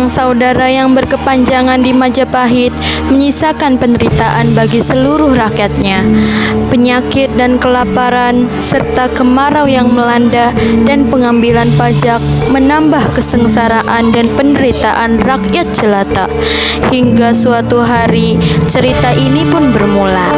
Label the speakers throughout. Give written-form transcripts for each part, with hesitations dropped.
Speaker 1: Perang saudara yang berkepanjangan di Majapahit menyisakan penderitaan bagi seluruh rakyatnya. Penyakit dan kelaparan serta kemarau yang melanda dan pengambilan pajak menambah kesengsaraan dan penderitaan rakyat jelata. Hingga suatu hari cerita ini pun bermula.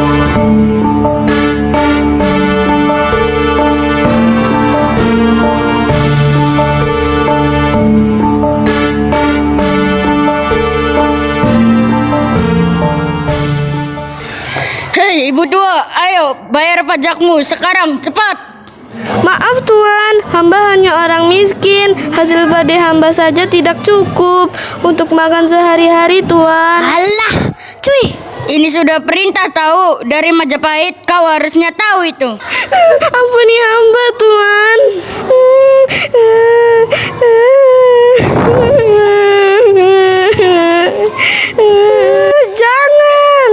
Speaker 2: Hei ibu tua, ayo bayar pajakmu sekarang, cepat.
Speaker 3: Maaf tuan, hamba hanya orang miskin. Hasil badai hamba saja tidak cukup untuk makan sehari-hari tuan.
Speaker 2: Alah, cuy, ini sudah perintah tahu dari Majapahit, kau harusnya tahu itu.
Speaker 3: Ampuni hamba tuan. Jangan.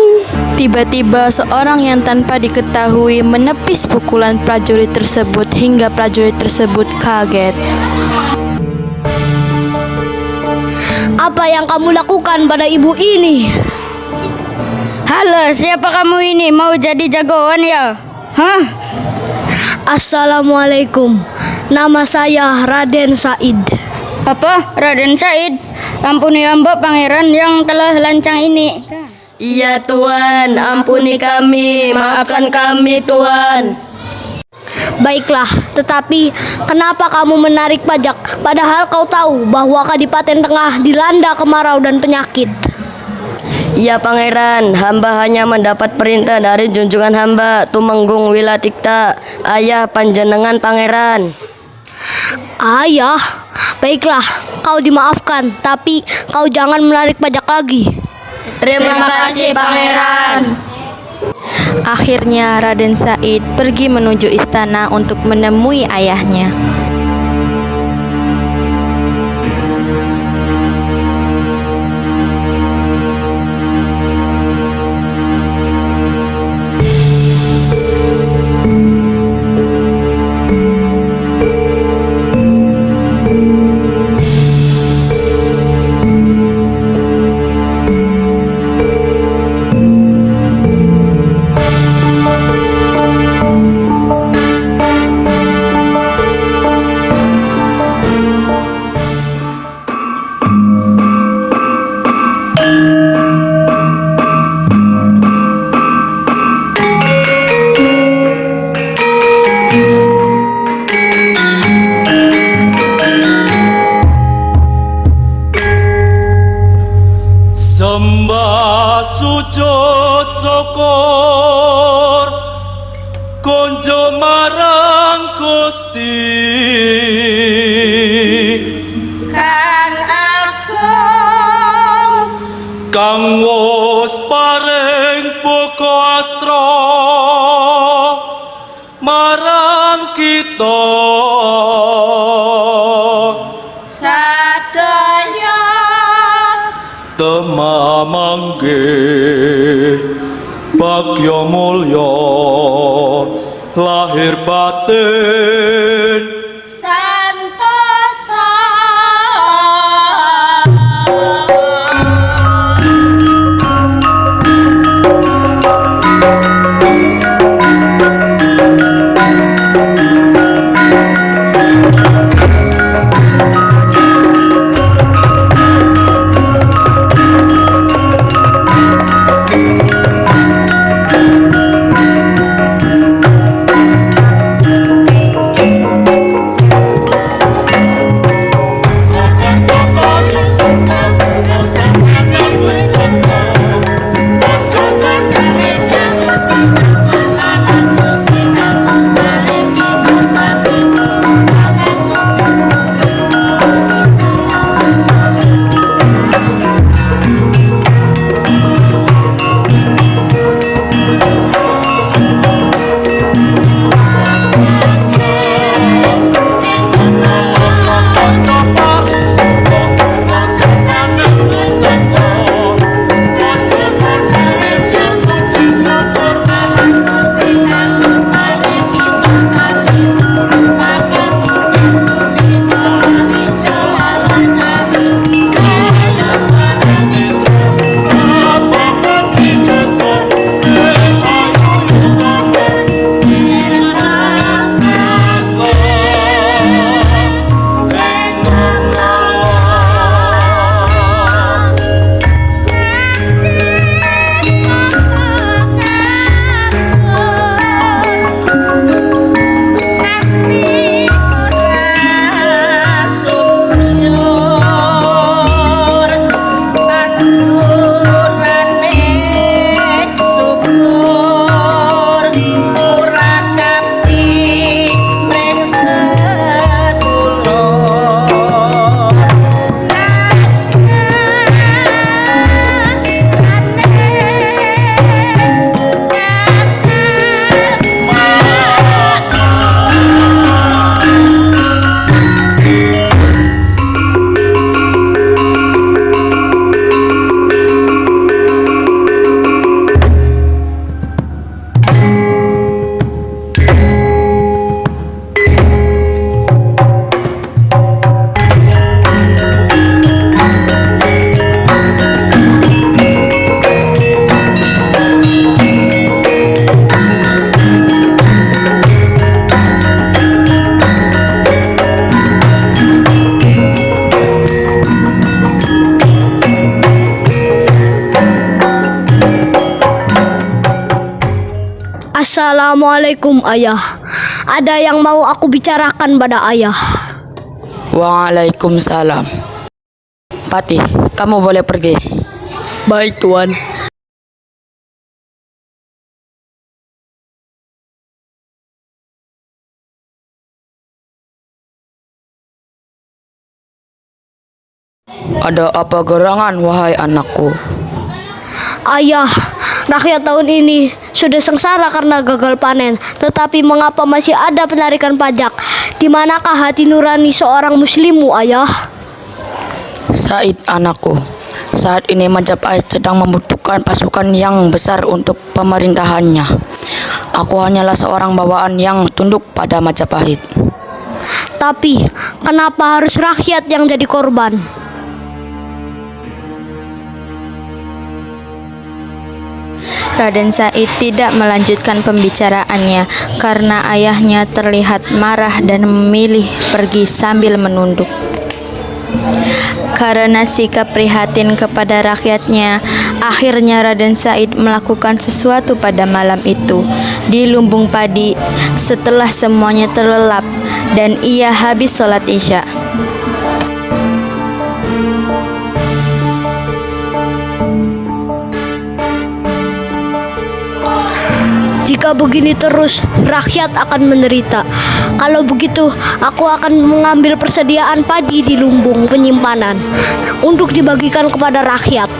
Speaker 1: Tiba-tiba seorang yang tanpa diketahui menepis pukulan prajurit tersebut hingga prajurit tersebut kaget.
Speaker 3: Apa yang kamu lakukan pada ibu ini?
Speaker 2: Halo, siapa kamu ini? Mau jadi jagoan ya? Hah?
Speaker 3: Assalamualaikum. Nama saya Raden Said.
Speaker 2: Apa? Raden Said? Ampuni hamba pangeran yang telah lancang ini.
Speaker 4: Iya tuan, ampuni kami, maafkan kami tuan.
Speaker 3: Baiklah, tetapi kenapa kamu menarik pajak padahal kau tahu bahwa Kadipaten Tengah dilanda kemarau dan penyakit?
Speaker 4: Iya pangeran, hamba hanya mendapat perintah dari junjungan hamba Tumenggung Wilatikta, ayah panjenengan pangeran.
Speaker 3: Ayah, baiklah, kau dimaafkan, tapi kau jangan menarik pajak lagi.
Speaker 4: Terima kasih pangeran.
Speaker 1: Akhirnya Raden Said pergi menuju istana untuk menemui ayahnya.
Speaker 5: Sembah sujud syukur konjo marang Gusti
Speaker 2: Kang Agung,
Speaker 5: kang wis paring buka astra marang kita.
Speaker 2: sadaya
Speaker 5: Temamangge bagya mulya lahir batin
Speaker 2: santosa.
Speaker 3: Assalamualaikum ayah. Ada yang mau aku bicarakan pada ayah.
Speaker 4: Waalaikumsalam. Patih, kamu boleh pergi. Baik, Tuan. Ada apa gerangan, wahai anakku?
Speaker 3: Ayah, rakyat tahun ini sudah sengsara karena gagal panen. Tetapi mengapa masih ada penarikan pajak? Di manakah hati nurani seorang muslimmu, ayah?
Speaker 4: Said, anakku, saat ini Majapahit sedang membutuhkan pasukan yang besar untuk pemerintahannya. Aku hanyalah seorang bawaan yang tunduk pada Majapahit.
Speaker 3: Tapi kenapa harus rakyat yang jadi korban?
Speaker 1: Raden Said tidak melanjutkan pembicaraannya karena ayahnya terlihat marah dan memilih pergi sambil menunduk. Karena sikap prihatin kepada rakyatnya, akhirnya Raden Said melakukan sesuatu pada malam itu di lumbung padi setelah semuanya terlelap dan ia habis sholat Isya.
Speaker 3: Jika begini terus, rakyat akan menderita. Kalau begitu, aku akan mengambil persediaan padi di lumbung penyimpanan untuk dibagikan kepada rakyat.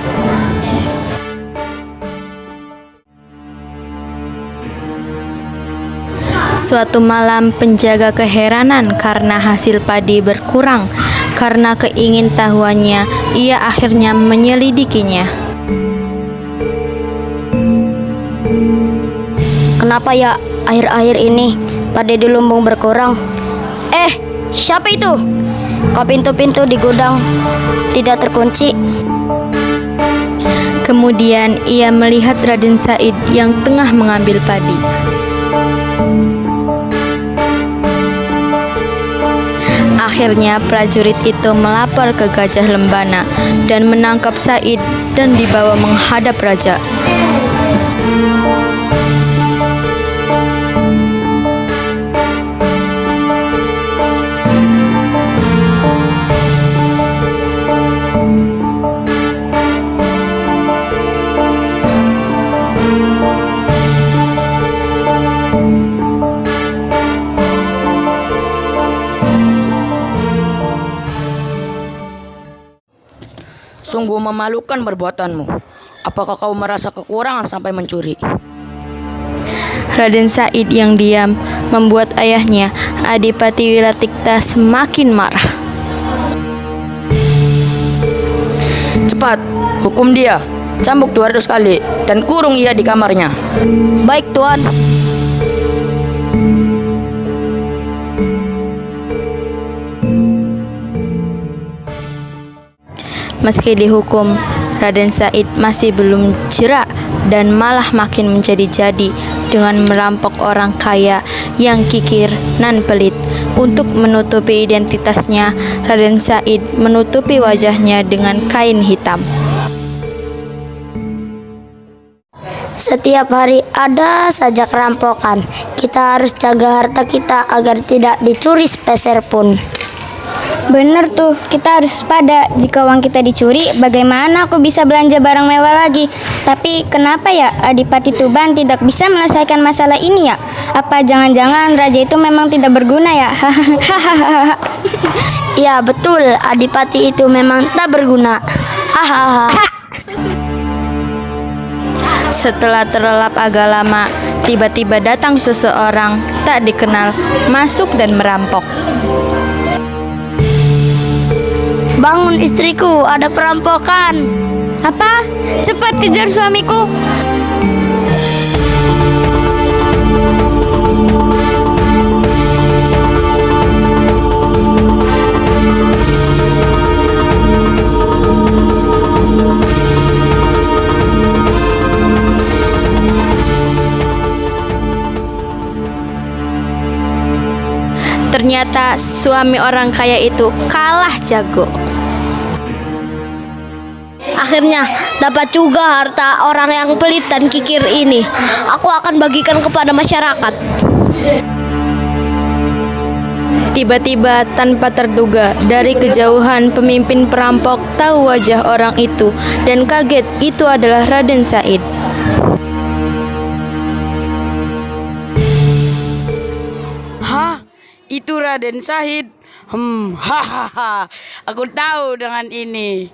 Speaker 1: Suatu malam penjaga keheranan karena hasil padi berkurang. Karena keingintahuannya, ia akhirnya menyelidikinya.
Speaker 2: Kenapa ya akhir-akhir ini padi di lumbung berkurang? Siapa itu? Kok pintu-pintu di gudang tidak terkunci?
Speaker 1: Kemudian ia melihat Raden Said yang tengah mengambil padi. Akhirnya prajurit itu melapor ke Gajah Lembana dan menangkap Said dan dibawa menghadap raja.
Speaker 4: Sungguh memalukan perbuatanmu. Apakah kau merasa kekurangan sampai mencuri?
Speaker 1: Raden Said yang diam membuat ayahnya, Adipati Wilatikta, semakin marah.
Speaker 4: Cepat, hukum dia. Cambuk 200 kali dan kurung ia di kamarnya.
Speaker 2: Baik, Tuan.
Speaker 1: Meski dihukum, Raden Said masih belum jera dan malah makin menjadi-jadi dengan merampok orang kaya yang kikir nan pelit. Untuk menutupi identitasnya, Raden Said menutupi wajahnya dengan kain hitam.
Speaker 6: Setiap hari ada saja kerampokan. Kita harus jaga harta kita agar tidak dicuri sepeser pun.
Speaker 2: Bener tuh, kita harus pada. Jika uang kita dicuri, bagaimana aku bisa belanja barang mewah lagi? Tapi kenapa ya Adipati Tuban tidak bisa menyelesaikan masalah ini ya? Apa jangan-jangan raja itu memang tidak berguna ya? Hahaha.
Speaker 6: Ya betul, Adipati itu memang tak berguna. Hahaha.
Speaker 1: Setelah terlelap agak lama, tiba-tiba datang seseorang tak dikenal, masuk dan merampok.
Speaker 6: Bangun istriku, ada perampokan.
Speaker 2: Apa? Cepat kejar suamiku.
Speaker 1: Ternyata suami orang kaya itu kalah jago.
Speaker 3: Akhirnya dapat juga harta orang yang pelit dan kikir ini. Aku akan bagikan kepada masyarakat.
Speaker 1: Tiba-tiba tanpa terduga dari kejauhan pemimpin perampok tahu wajah orang itu dan kaget itu adalah Raden Said.
Speaker 7: Hah? Itu Raden Said? Hahaha. Aku tahu dengan ini.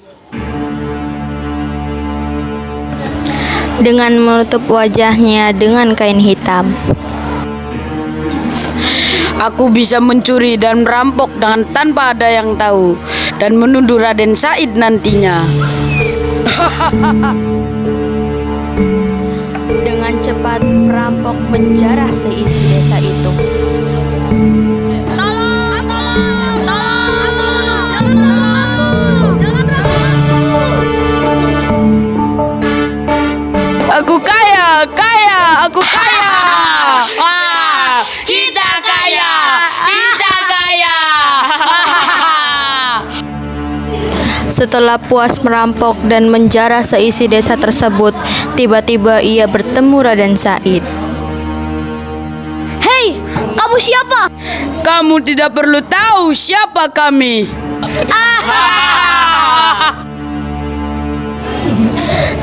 Speaker 1: Dengan menutup wajahnya dengan kain hitam.
Speaker 7: Aku bisa mencuri dan merampok dengan tanpa ada yang tahu dan menuduh Raden Said nantinya.
Speaker 1: Dengan cepat perampok menjarah seisi desa itu.
Speaker 7: Aku kaya, aku kaya. Wah, kita kaya.
Speaker 1: Setelah puas merampok dan menjarah seisi desa tersebut, tiba-tiba ia bertemu Raden Said.
Speaker 3: Hei, kamu siapa?
Speaker 7: Kamu tidak perlu tahu siapa kami.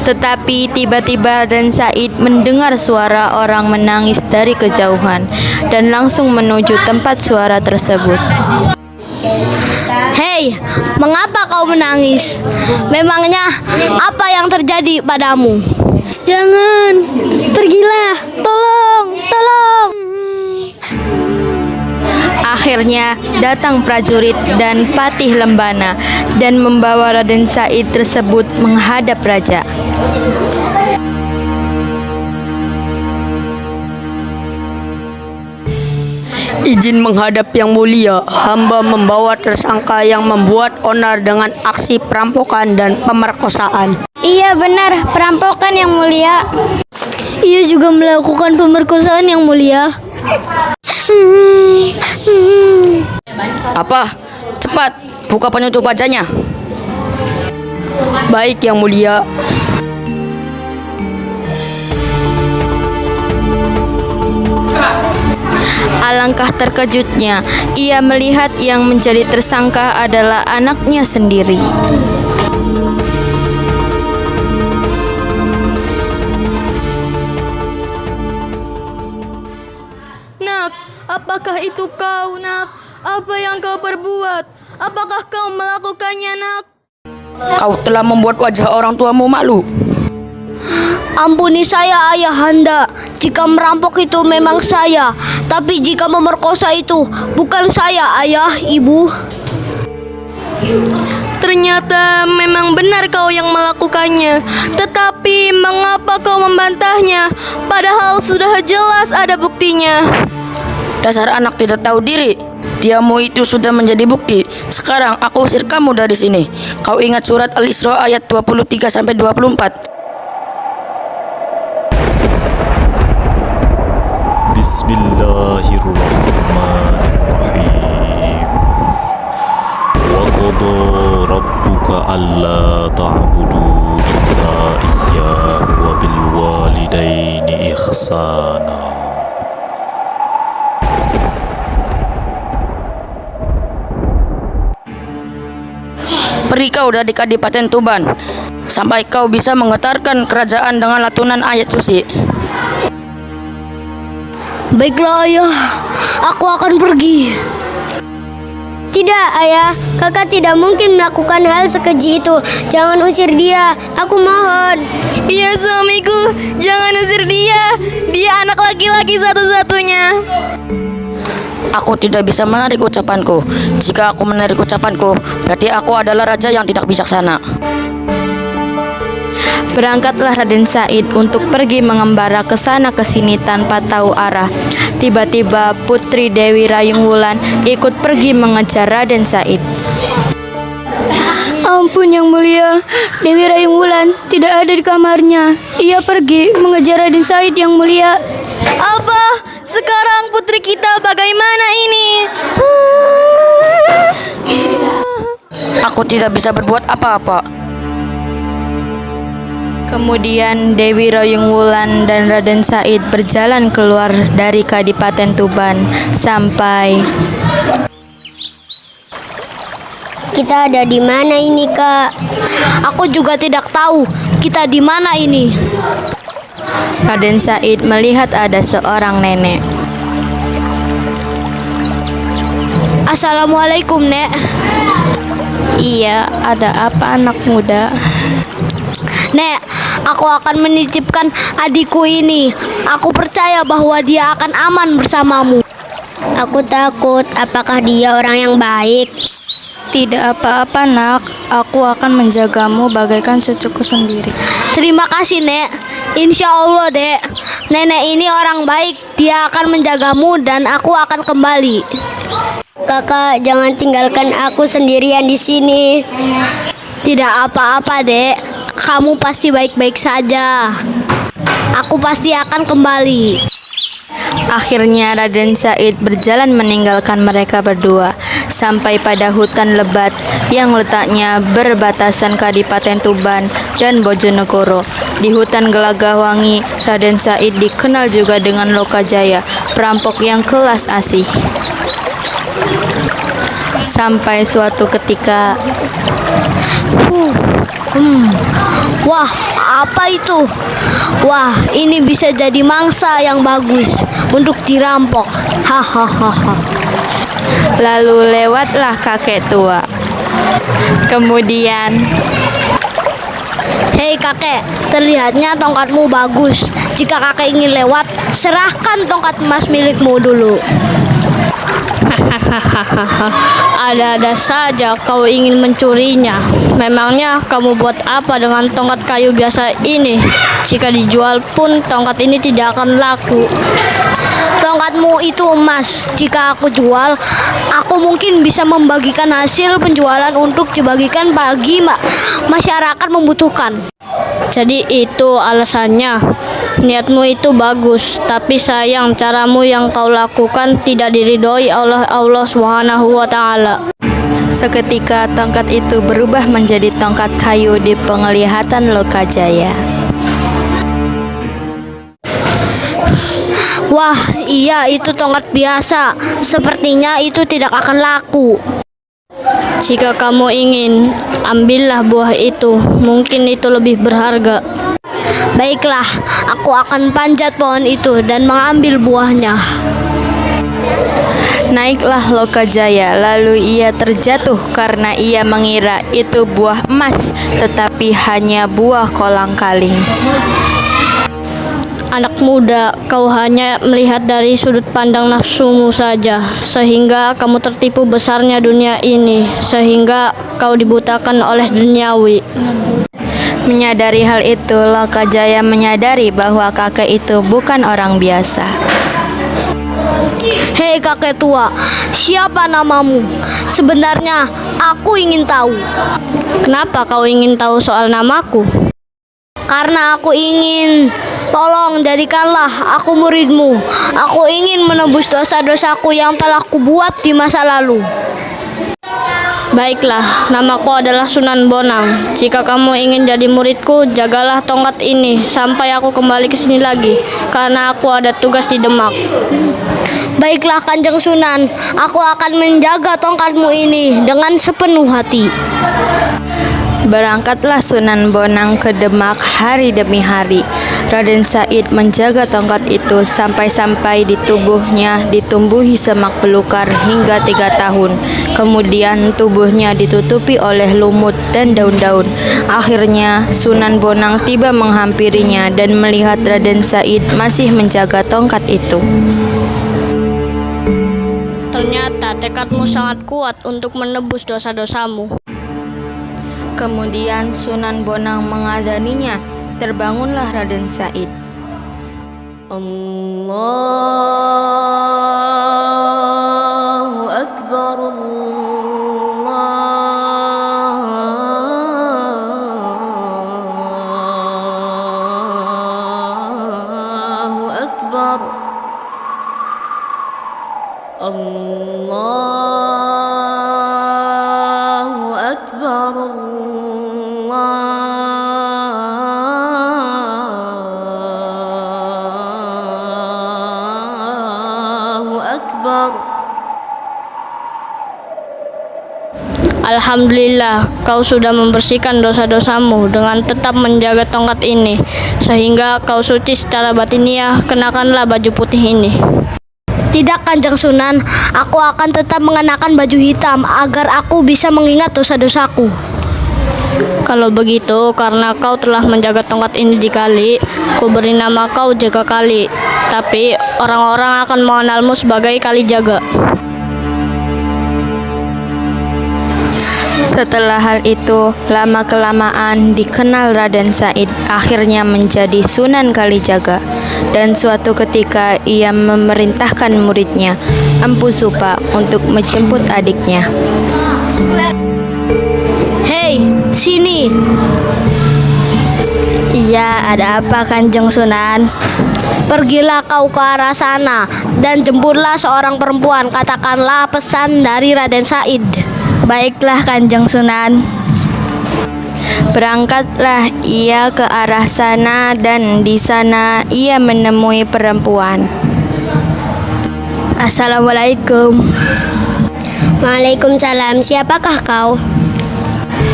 Speaker 1: Tetapi tiba-tiba Raden Said mendengar suara orang menangis dari kejauhan dan langsung menuju tempat suara tersebut.
Speaker 3: Hei, mengapa kau menangis? Memangnya apa yang terjadi padamu? Jangan, pergilah, tolong.
Speaker 1: Akhirnya datang prajurit dan patih lembana dan membawa Raden Said tersebut menghadap raja.
Speaker 7: Izin menghadap yang mulia, hamba membawa tersangka yang membuat onar dengan aksi perampokan dan pemerkosaan.
Speaker 2: Iya benar, perampokan yang mulia.
Speaker 3: Ia juga melakukan pemerkosaan yang mulia.
Speaker 4: Apa? Cepat, buka penutup wajahnya.
Speaker 7: Baik yang mulia.
Speaker 1: Alangkah terkejutnya, ia melihat yang menjadi tersangka adalah anaknya sendiri. Nak, apakah itu kau, Nak? Apa yang kau perbuat? Apakah kau melakukannya, Nak?
Speaker 4: Kau telah membuat wajah orang tuamu malu.
Speaker 3: Ampuni saya ayahanda, jika merampok itu memang saya, tapi jika memerkosa itu bukan saya ayah, ibu.
Speaker 1: Ternyata memang benar kau yang melakukannya. Tetapi mengapa kau membantahnya? Padahal sudah jelas ada buktinya.
Speaker 4: Dasar anak tidak tahu diri. Diamu itu sudah menjadi bukti. Sekarang aku usir kamu dari sini. Kau ingat surat Al-Isra ayat 23-24.
Speaker 8: Bismillahirrahmanirrahim. Wa qadha rabbuka alla ta'budu illa iyyahu wa bil walidaini ihsana.
Speaker 4: Pergi kau dari Kadipaten Tuban sampai kau bisa menggetarkan kerajaan dengan latunan ayat suci.
Speaker 3: Baiklah ayah, aku akan pergi.
Speaker 2: Tidak ayah, kakak tidak mungkin melakukan hal sekeji itu. Jangan usir dia, aku mohon.
Speaker 1: Iya suamiku, jangan usir dia. Dia anak laki-laki satu-satunya.
Speaker 4: Aku tidak bisa menarik ucapanku. Jika aku menarik ucapanku, berarti aku adalah raja yang tidak bijaksana.
Speaker 1: Berangkatlah Raden Said untuk pergi mengembara ke sana ke sini tanpa tahu arah. Tiba-tiba Putri Dewi Rayung Wulan ikut pergi mengejar Raden Said.
Speaker 9: Ampun yang mulia, Dewi Rayung Wulan tidak ada di kamarnya. Ia pergi mengejar Raden Said yang mulia.
Speaker 1: Apa? Sekarang putri kita bagaimana ini?
Speaker 4: Aku tidak bisa berbuat apa-apa.
Speaker 1: Kemudian Dewi Rayung Wulan dan Raden Said berjalan keluar dari Kadipaten Tuban sampai
Speaker 6: Kita ada di mana ini, Kak?
Speaker 3: Aku juga tidak tahu kita di mana ini.
Speaker 1: Raden Said melihat ada seorang nenek.
Speaker 3: Assalamualaikum, Nek.
Speaker 1: Iya, ada apa anak muda?
Speaker 3: Nek, aku akan menitipkan adikku ini. Aku percaya bahwa dia akan aman bersamamu.
Speaker 6: Aku takut, apakah dia orang yang baik?
Speaker 9: Tidak apa-apa, Nak. Aku akan menjagamu bagaikan cucuku sendiri.
Speaker 3: Terima kasih, Nek. Insya Allah, Dek. Nenek ini orang baik. Dia akan menjagamu dan aku akan kembali.
Speaker 6: Kakak, jangan tinggalkan aku sendirian di sini.
Speaker 3: Tidak apa-apa, Dek. Kamu pasti baik-baik saja. Aku pasti akan kembali.
Speaker 1: Akhirnya Raden Said berjalan meninggalkan mereka berdua sampai pada hutan lebat yang letaknya berbatasan Kadipaten Tuban dan Bojonegoro. Di hutan Gelagahwangi, Raden Said dikenal juga dengan Lokajaya, perampok yang kelas asih. Sampai suatu ketika,
Speaker 3: Wah, apa itu? Wah, ini bisa jadi mangsa yang bagus untuk dirampok. Hahaha.
Speaker 1: lalu lewatlah kakek tua. Kemudian,
Speaker 3: Hei kakek, terlihatnya tongkatmu bagus. Jika kakek ingin lewat, serahkan tongkat emas milikmu dulu.
Speaker 7: Ada-ada saja kau ingin mencurinya. Memangnya kamu buat apa dengan tongkat kayu biasa ini? Jika dijual pun tongkat ini tidak akan laku.
Speaker 3: Tongkatmu itu emas. Jika aku jual, aku mungkin bisa membagikan hasil penjualan untuk dibagikan bagi masyarakat membutuhkan.
Speaker 7: Jadi itu alasannya. Niatmu itu bagus, tapi sayang caramu yang kau lakukan tidak diridhoi oleh Allah Subhanahu wa taala.
Speaker 1: seketika tongkat itu berubah menjadi tongkat kayu di penglihatan Lokajaya.
Speaker 3: Wah, iya itu tongkat biasa. Sepertinya itu tidak akan laku.
Speaker 7: Jika kamu ingin, ambillah buah itu. Mungkin itu lebih berharga.
Speaker 3: Baiklah, aku akan panjat pohon itu dan mengambil buahnya.
Speaker 1: Naiklah Lokajaya, lalu ia terjatuh karena ia mengira itu buah emas, tetapi hanya buah kolang-kaling.
Speaker 7: Anak muda, kau hanya melihat dari sudut pandang nafsumu saja, sehingga kamu tertipu besarnya dunia ini, sehingga kau dibutakan oleh duniawi.
Speaker 1: Menyadari hal itu, Lokajaya menyadari bahwa kakek itu bukan orang biasa.
Speaker 3: Hei kakek tua, siapa namamu? Sebenarnya aku ingin tahu.
Speaker 7: Kenapa kau ingin tahu soal namaku?
Speaker 3: Karena aku ingin. Tolong jadikanlah aku muridmu. Aku ingin menebus dosa-dosaku yang telah kubuat di masa lalu.
Speaker 7: Baiklah, namaku adalah Sunan Bonang. Jika kamu ingin jadi muridku, jagalah tongkat ini sampai aku kembali ke sini lagi, karena aku ada tugas di Demak.
Speaker 3: Baiklah Kanjeng Sunan, aku akan menjaga tongkatmu ini dengan sepenuh hati.
Speaker 1: Berangkatlah Sunan Bonang ke Demak hari demi hari. Raden Said menjaga tongkat itu sampai-sampai di tubuhnya ditumbuhi semak belukar hingga 3 tahun. Kemudian tubuhnya ditutupi oleh lumut dan daun-daun. Akhirnya Sunan Bonang tiba menghampirinya dan melihat Raden Said masih menjaga tongkat itu.
Speaker 7: Ternyata tekadmu sangat kuat untuk menebus dosa-dosamu.
Speaker 1: Kemudian Sunan Bonang mengadaninya. Terbangunlah Raden Said.
Speaker 7: Allahu Akbar, Allahu Akbar, Allahu Akbar, Allahu
Speaker 6: Akbar.
Speaker 7: Alhamdulillah, kau sudah membersihkan dosa-dosamu dengan tetap menjaga tongkat ini, sehingga kau suci secara batiniah. Kenakanlah baju putih ini.
Speaker 3: Tidak, Kanjeng Sunan, aku akan tetap mengenakan baju hitam agar aku bisa mengingat dosa-dosaku.
Speaker 7: Kalau begitu, karena kau telah menjaga tongkat ini di kali, ku beri nama kau Jaga Kali. Tapi orang-orang akan mengenalmu sebagai Kali Jaga.
Speaker 1: Setelah hal itu, lama-kelamaan dikenal Raden Said akhirnya menjadi Sunan Kalijaga. Dan suatu ketika ia memerintahkan muridnya, Empu Supa, untuk menjemput adiknya.
Speaker 3: Hei, sini.
Speaker 7: Iya, ada apa Kanjeng Sunan?
Speaker 3: Pergilah kau ke arah sana dan jemputlah seorang perempuan. Katakanlah pesan dari Raden Said.
Speaker 7: Baiklah Kanjeng Sunan.
Speaker 1: Berangkatlah ia ke arah sana dan di sana ia menemui perempuan.
Speaker 7: Assalamualaikum.
Speaker 2: Waalaikumsalam. Siapakah kau?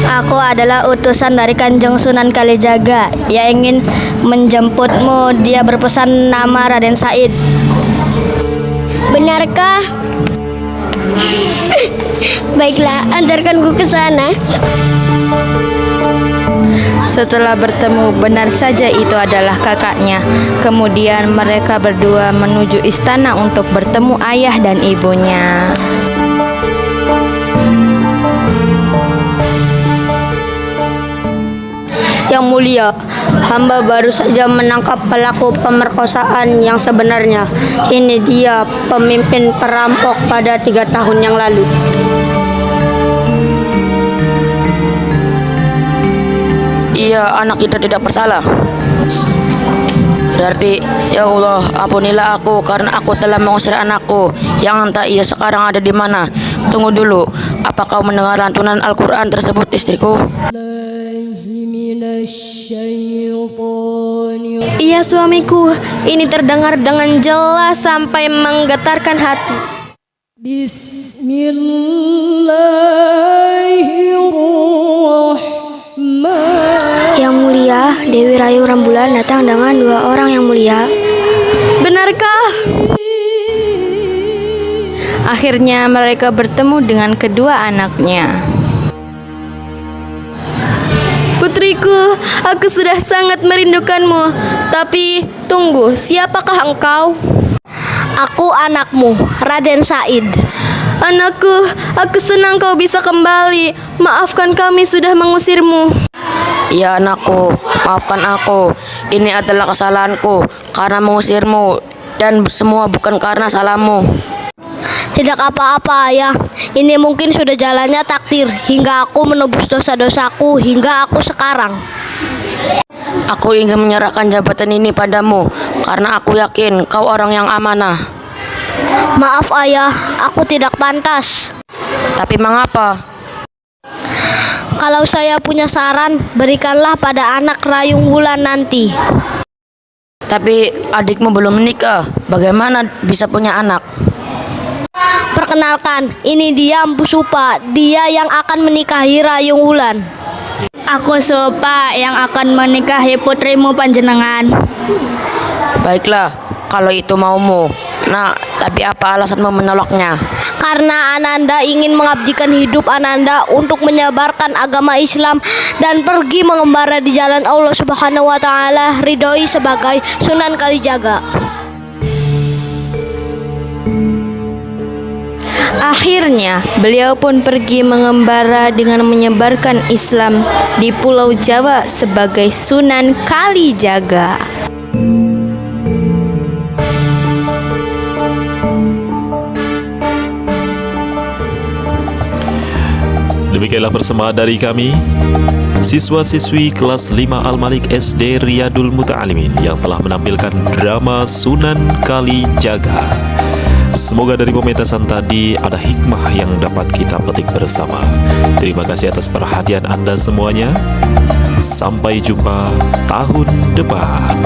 Speaker 7: Aku adalah utusan dari Kanjeng Sunan Kalijaga yang ingin menjemputmu. Dia berpesan nama Raden Said.
Speaker 2: Benarkah? Baiklah, antarkanku ke sana.
Speaker 1: Setelah bertemu, benar saja itu adalah kakaknya. Kemudian mereka berdua menuju istana untuk bertemu ayah dan ibunya.
Speaker 6: Yang mulia, hamba baru saja menangkap pelaku pemerkosaan yang sebenarnya. Ini dia pemimpin perampok pada 3 tahun yang lalu.
Speaker 4: Iya, anak kita tidak bersalah. Berarti, ya Allah, ampunilah aku karena aku telah mengusir anakku yang entah ia sekarang ada di mana. Tunggu dulu, apa kau mendengar lantunan Al-Quran tersebut, istriku?
Speaker 1: Iya suamiku, ini terdengar dengan jelas sampai menggetarkan hati.
Speaker 2: Yang mulia, Dewi Rayu Rembulan datang dengan 2 orang yang mulia.
Speaker 1: Benarkah? Akhirnya mereka bertemu dengan kedua anaknya. Putriku, aku sudah sangat merindukanmu. Tapi tunggu, siapakah engkau?
Speaker 3: Aku anakmu, Raden Said.
Speaker 1: Anakku, aku senang kau bisa kembali. Maafkan kami sudah mengusirmu.
Speaker 4: Iya anakku, maafkan aku. Ini adalah kesalahanku karena mengusirmu dan semua bukan karena salahmu.
Speaker 3: Tidak apa-apa ayah, ini mungkin sudah jalannya takdir hingga aku menebus dosa-dosaku hingga aku sekarang.
Speaker 4: Aku ingin menyerahkan jabatan ini padamu karena aku yakin kau orang yang amanah.
Speaker 3: Maaf ayah, aku tidak pantas.
Speaker 4: Tapi mengapa?
Speaker 3: Kalau saya punya saran, berikanlah pada anak Rayung Wulan nanti.
Speaker 4: Tapi adikmu belum menikah, bagaimana bisa punya anak?
Speaker 3: Perkenalkan, ini dia Empu Supa. Dia yang akan menikahi Rayung Wulan.
Speaker 9: Aku Supa yang akan menikahi putrimu panjenengan.
Speaker 4: Baiklah, kalau itu maumu. Nah, tapi apa alasanmu menolaknya?
Speaker 3: Karena Ananda ingin mengabdikan hidup Ananda untuk menyebarkan agama Islam dan pergi mengembara di jalan Allah Subhanahu wa taala, ridhoi sebagai Sunan Kalijaga.
Speaker 1: Akhirnya, beliau pun pergi mengembara dengan menyebarkan Islam di Pulau Jawa sebagai Sunan Kalijaga.
Speaker 8: Demikianlah persembahan dari kami, siswa-siswi kelas 5 Al-Malik SD Riyadul Muta'alimin yang telah menampilkan drama Sunan Kalijaga. Semoga dari pementasan tadi ada hikmah yang dapat kita petik bersama. Terima kasih atas perhatian Anda semuanya. Sampai jumpa tahun depan.